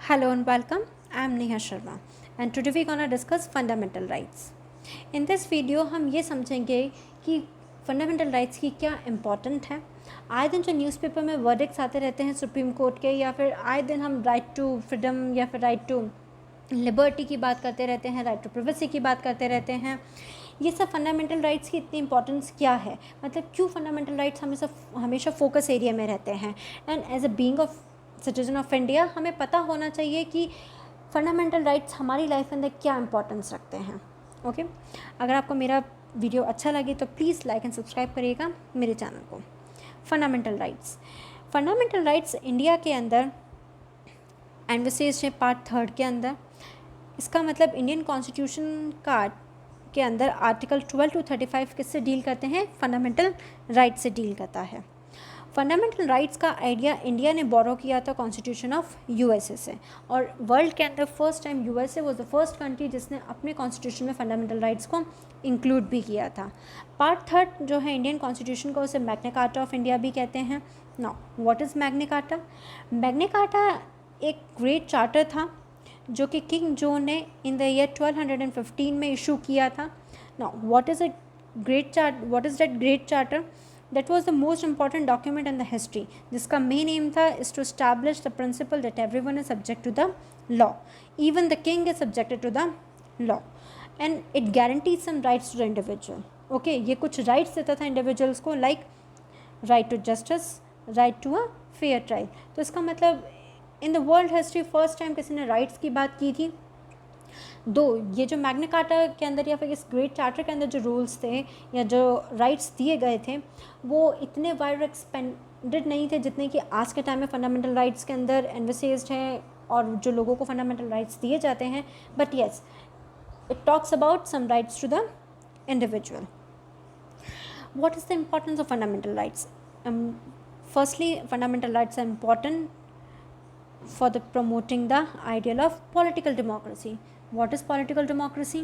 Hello and welcome. I am Neha Sharma and today we gonna discuss fundamental rights. In this video हम ये समझेंगे कि fundamental rights की क्या important है। आए दिन जो न्यूज़पेपर में वर्डिक्ट्स आते रहते हैं सुप्रीम कोर्ट के, या फिर आए दिन हम राइट टू फ्रीडम या फिर राइट टू लिबर्टी की बात करते रहते हैं, राइट टू प्रिवेसी की बात करते रहते हैं। ये सब फंडामेंटल राइट्स की इतनी इंपॉर्टेंस क्या है, मतलब क्यों फंडामेंटल राइट्स हमेशा फोकस एरिया में रहते हैं। And as a being of citizen of India हमें पता होना चाहिए कि फंडामेंटल राइट्स हमारी लाइफ के अंदर क्या इंपॉर्टेंस रखते हैं। ओके, अगर आपको मेरा वीडियो अच्छा लगे तो प्लीज़ लाइक एंड सब्सक्राइब करिएगा मेरे चैनल को। फंडामेंटल राइट्स इंडिया के अंदर एनविसेज है पार्ट 3 के अंदर। इसका मतलब इंडियन कॉन्स्टिट्यूशन के अंदर आर्टिकल 12 to 35 किससे डील करते हैं, फंडामेंटल राइट्स से डील करता है। फंडामेंटल राइट्स का आइडिया इंडिया ने बोरो किया था कॉन्स्टिट्यूशन ऑफ यूएसए से, और वर्ल्ड के अंदर first time USA was the first country जिसने अपने कॉन्स्टिट्यूशन में फंडामेंटल राइट्स को इंक्लूड भी किया था। पार्ट 3 जो है इंडियन कॉन्स्टिट्यूशन का, उसे मैग्ना कार्टा ऑफ इंडिया भी कहते हैं। Now what is Magna carta? Magna carta एक ग्रेट चार्टर था जो कि किंग जॉन ने इन द ईयर 1215 में इशू किया था। Now what is that great charter? That was the most important document in the history, जिसका मेन एम था is to establish the principle that everyone is subject to the law, even the king is subjected to the law, and it guarantees some rights to the individual. Okay, ये कुछ rights देता था individuals को, like right to justice, right to a fair trial. तो इसका मतलब in the world history first time किसी ने rights की बात की थी। दो ये जो मैग्ना कार्टा के अंदर या फिर इस ग्रेट चार्टर के अंदर जो रूल्स थे या जो राइट्स दिए गए थे वो इतने वाइड एक्सपेंडेड नहीं थे जितने कि आज के टाइम में फंडामेंटल राइट्स के अंदर एनविसेज्ड हैं और जो लोगों को फंडामेंटल राइट्स दिए जाते हैं। But yes, it talks about some rights to the individual. What is the importance of fundamental rights? Firstly, fundamental rights are important for the promoting the ideal of political democracy. What is political democracy?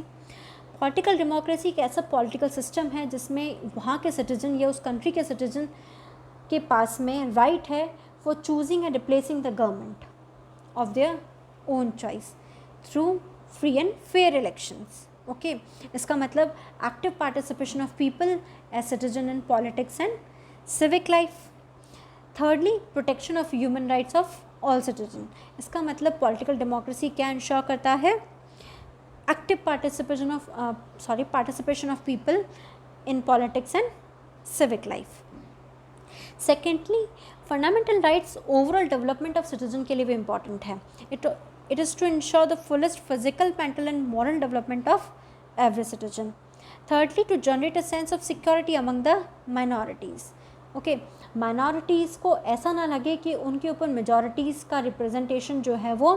Political democracy एक ऐसा political system है जिसमें वहाँ के citizen या उस country के citizen के पास में right है for choosing and replacing the government of their own choice through free and fair elections. Okay, इसका मतलब active participation of people as citizen in politics and civic life. Thirdly, protection of human rights of all citizen. इसका मतलब political democracy क्या ensure करता है? Active participation of people in politics and civic life. Secondly, fundamental rights overall development of citizen के लिए भी important है। It is to ensure the fullest physical, mental and moral development of every citizen. Thirdly, to generate a sense of security among the minorities. Okay, minorities को ऐसा ना लगे कि उनके ऊपर मेजॉरिटीज़ का रिप्रेजेंटेशन जो है वो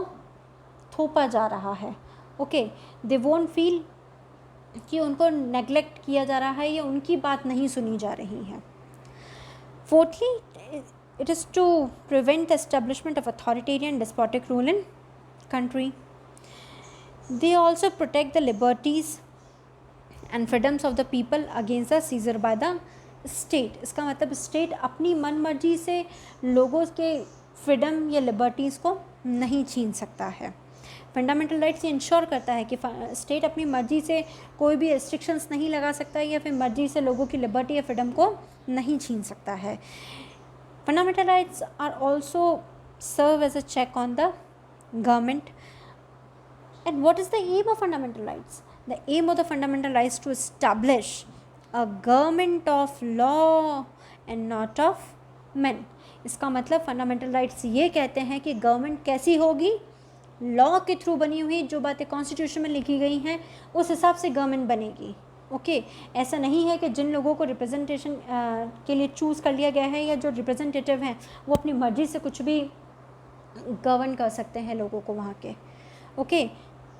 थोपा जा रहा है। ओके, दे वोंट फील कि उनको नेग्लेक्ट किया जा रहा है या उनकी बात नहीं सुनी जा रही है। Fourthly, it is to prevent the establishment of authoritarian despotic rule in country. They also protect the liberties and freedoms of the people against the seizure by the state. इसका मतलब स्टेट अपनी मन मर्जी से लोगों के फ्रीडम या liberties को नहीं छीन सकता है। फंडामेंटल राइट्स ये इंश्योर करता है कि स्टेट अपनी मर्जी से कोई भी रिस्ट्रिक्शंस नहीं लगा सकता या फिर मर्जी से लोगों की लिबर्टी या फ्रीडम को नहीं छीन सकता है। Fundamental rights are also serve as a check on the government. And what is the aim of fundamental rights? The aim of the fundamental rights to establish a government of law and not of men. इसका मतलब fundamental rights ये कहते हैं कि government कैसी होगी, law के through बनी हुई, जो बातें कॉन्स्टिट्यूशन में लिखी गई हैं उस हिसाब से गवर्नमेंट बनेगी। ओके, ऐसा नहीं है कि जिन लोगों को रिप्रेजेंटेशन के लिए चूज़ कर लिया गया है या जो रिप्रेजेंटेटिव हैं वो अपनी मर्जी से कुछ भी गवर्न कर सकते हैं लोगों को वहाँ के। ओके,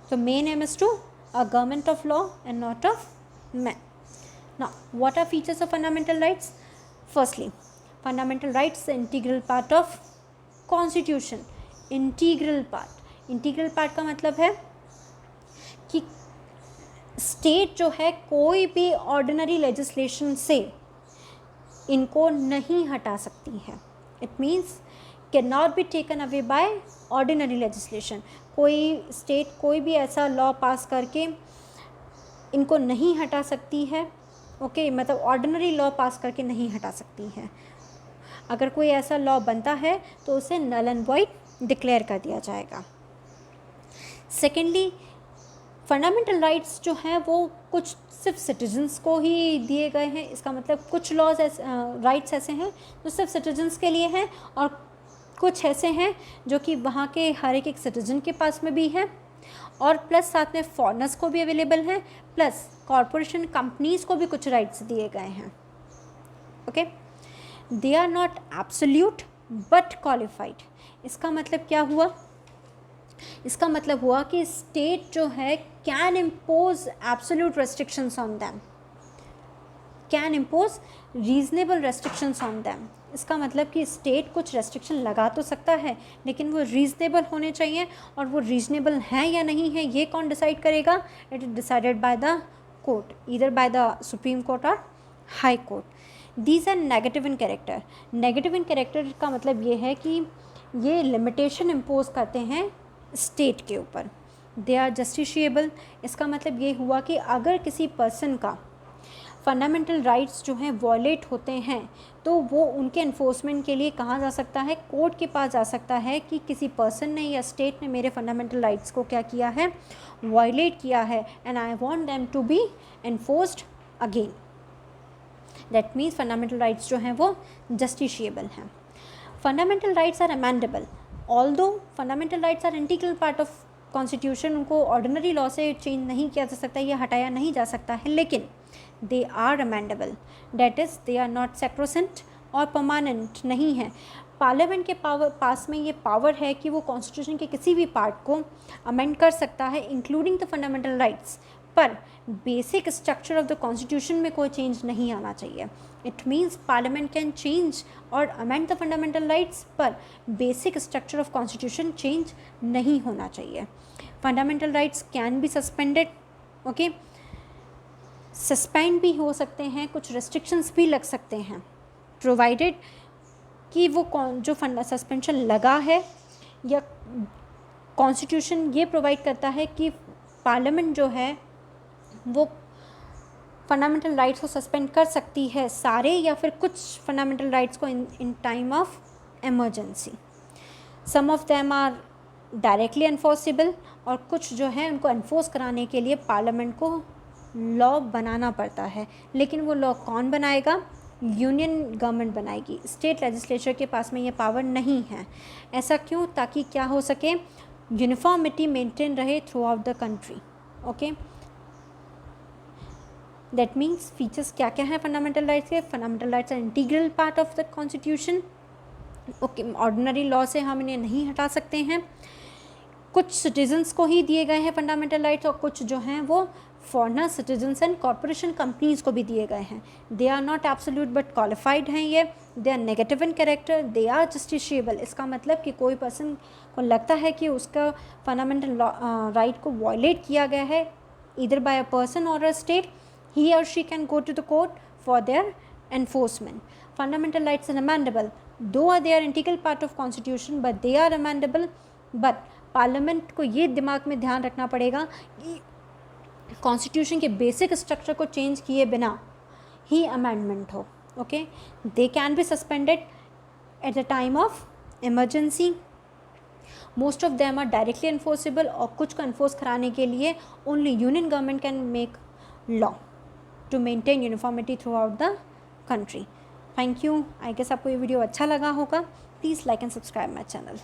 तो main aim is to a government of law and not of man. Now, what are features of fundamental rights? Firstly, fundamental rights is an integral part of constitution. Integral part का मतलब है कि state जो है कोई भी ordinary legislation से इनको नहीं हटा सकती है। It means can not be taken away by ordinary legislation. कोई स्टेट कोई भी ऐसा लॉ पास करके इनको नहीं हटा सकती है। ओके मतलब ऑर्डिनरी लॉ पास करके नहीं हटा सकती है। अगर कोई ऐसा लॉ बनता है तो उसे नल एंड वॉइड डिक्लेयर कर दिया जाएगा। सेकेंडली, फंडामेंटल राइट्स जो हैं वो कुछ सिर्फ सिटीजन्स को ही दिए गए हैं। इसका मतलब कुछ लॉज राइट्स ऐसे हैं जो सिर्फ सिटीजन्स के लिए हैं और कुछ ऐसे हैं जो कि वहाँ के हर एक सिटीजन के पास में भी है और प्लस साथ में फॉरेनर्स को भी अवेलेबल हैं, प्लस कॉरपोरेशन कंपनीज़ को भी कुछ राइट्स दिए गए हैं। Okay, they are not absolute but qualified. इसका मतलब क्या हुआ? इसका मतलब हुआ कि स्टेट जो है can impose absolute restrictions on them, can impose reasonable restrictions on them. इसका मतलब कि स्टेट कुछ रेस्ट्रिक्शन लगा तो सकता है लेकिन वो रीजनेबल होने चाहिए, और वो रीजनेबल हैं या नहीं है ये कौन डिसाइड करेगा? It is decided by the court, either by the supreme court और high court. These are negative in character. Negative in character का मतलब ये है कि ये लिमिटेशन इम्पोज करते हैं स्टेट के ऊपर। They are justiciable. इसका मतलब ये हुआ कि अगर किसी पर्सन का फंडामेंटल राइट्स जो हैं वॉयलेट होते हैं तो वो उनके इन्फोर्समेंट के लिए कहाँ जा सकता है? कोर्ट के पास जा सकता है कि किसी पर्सन ने या स्टेट ने मेरे फंडामेंटल राइट्स को क्या किया है? वॉयलेट किया है, and I want them to be enforced again. That means fundamental rights जो हैं वो जस्टिशिएबल हैं। Fundamental rights are amendable. Although fundamental rights are integral part of constitution, उनको ऑर्डिनरी लॉ से चेंज नहीं किया जा सकता या हटाया नहीं जा सकता है, लेकिन they are amendable. That is they are not sacrosanct और परमानेंट नहीं है। पार्लियामेंट के पास में ये पावर है कि वो कॉन्स्टिट्यूशन के किसी भी पार्ट को अमेंड कर सकता है इंक्लूडिंग द फंडामेंटल राइट्स, पर basic structure of the constitution में कोई चेंज नहीं आना चाहिए। It means parliament can change और अमेंड द फंडामेंटल राइट्स, पर basic structure of constitution change नहीं होना चाहिए। Fundamental rights can be suspended. Okay, suspend भी हो सकते हैं, कुछ रेस्ट्रिक्शंस भी लग सकते हैं, प्रोवाइडेड कि वो जो सस्पेंशन लगा है या कॉन्स्टिट्यूशन ये प्रोवाइड करता है कि पार्लियामेंट जो है वो फंडामेंटल राइट्स को सस्पेंड कर सकती है सारे या फिर कुछ फंडामेंटल राइट्स को in time of emergency. Some of them are directly enforceable, और कुछ जो है उनको एनफोर्स कराने के लिए पार्लियामेंट को लॉ बनाना पड़ता है। लेकिन वो लॉ कौन बनाएगा? यूनियन गवर्नमेंट बनाएगी। स्टेट लेजिस्लेचर के पास में ये पावर नहीं है। ऐसा क्यों? ताकि क्या हो सके? यूनिफॉर्मिटी मेंटेन रहे throughout the country. Okay, that means features क्या क्या है फंडामेंटल राइट्स के? Fundamental rights are integral part of the constitution. Okay, ordinary law से हम इन्हें नहीं हटा सकते हैं। कुछ सिटीजन्स को ही दिए गए हैं फंडामेंटल राइट्स, और कुछ जो हैं वो foreigner citizens and corporation companies को भी दिए गए हैं। They are not absolute but qualified हैं ये। They are negative in character, they are justiciable. इसका मतलब कि कोई पर्सन को लगता है कि उसका फंडामेंटल राइट को वॉयलेट किया गया है ईदर बाय अ पर्सन और a state, he or she can go to the court for their enforcement. Fundamental rights are amendable, though they are integral part of constitution, but they are amendable. But parliament को ये दिमाग में ध्यान रखना पड़ेगा कि constitution के basic structure को चेंज किए बिना ही अमेंडमेंट हो। Okay, they can be suspended at the time of emergency. Most of them are directly enforceable, और कुछ को एनफोर्स कराने के लिए only union government can make law to maintain uniformity throughout the country. Thank you. I guess आपको ये video अच्छा लगा होगा. Please like and subscribe my channel.